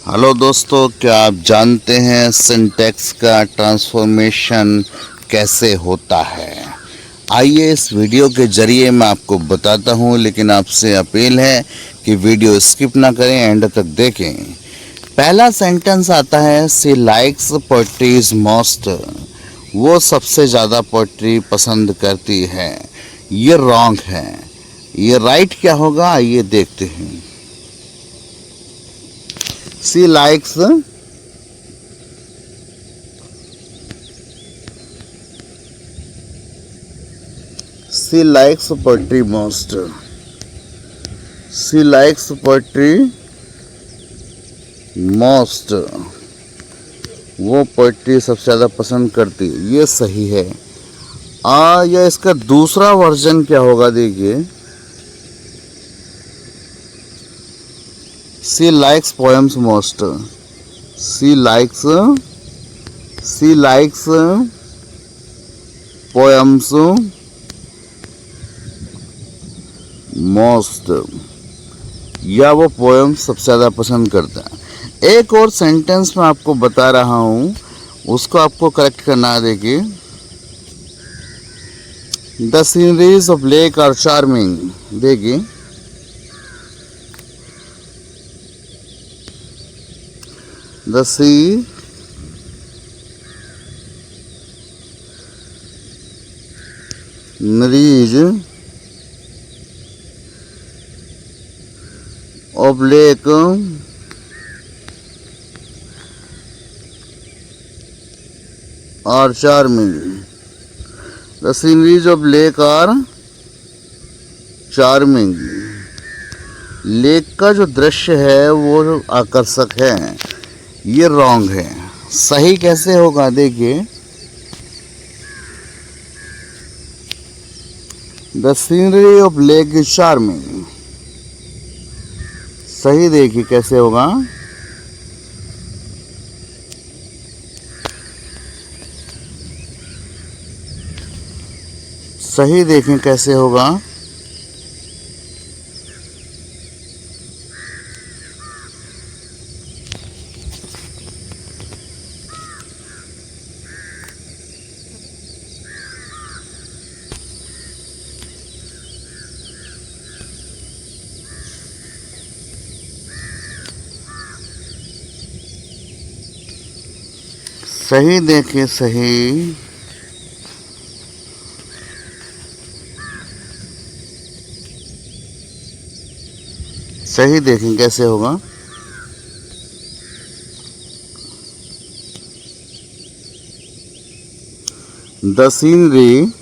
Hello दोस्तों, क्या आप जानते हैं सिंटैक्स का ट्रांसफॉर्मेशन कैसे होता है। आइए इस वीडियो के जरिए मैं आपको बताता हूं, लेकिन आपसे अपील है कि वीडियो स्किप ना करें, एंड तक देखें। पहला सेंटेंस आता है सी लाइक्स पोएट्रीज मोस्ट। वो सबसे ज़्यादा पोएट्री पसंद करती है। ये रॉन्ग है। ये राइट क्या होगा, आइए देखते हैं। She likes poetry most. She likes poetry most. वो पोइट्री सबसे ज़्यादा पसंद करती है। ये सही है। या इसका दूसरा वर्जन क्या होगा, देखिए। She likes poems most. She likes poems most. या वो पोएम सबसे ज़्यादा पसंद करता है। एक और सेंटेंस मैं आपको बता रहा हूँ, उसको आपको करेक्ट करना है। देखिए, the sceneries of lake are charming. देखिए, the sceneries of lake are charming. The sceneries of lake are charming. Lake का जो दृश्य है वो आकर्षक है। ये रॉन्ग है। सही कैसे होगा, देखिए। The scenery of lake is charming. सही देखिए कैसे होगा। सही देखें कैसे होगा। सही देखिए, सही। सही देखें कैसे होगा। द सीनरी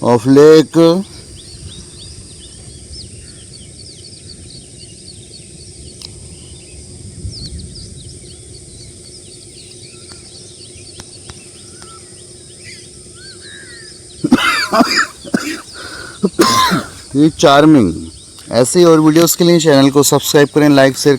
ऑफ लेक ये चार्मिंग। ऐसे और वीडियोस के लिए चैनल को सब्सक्राइब करें, लाइक शेयर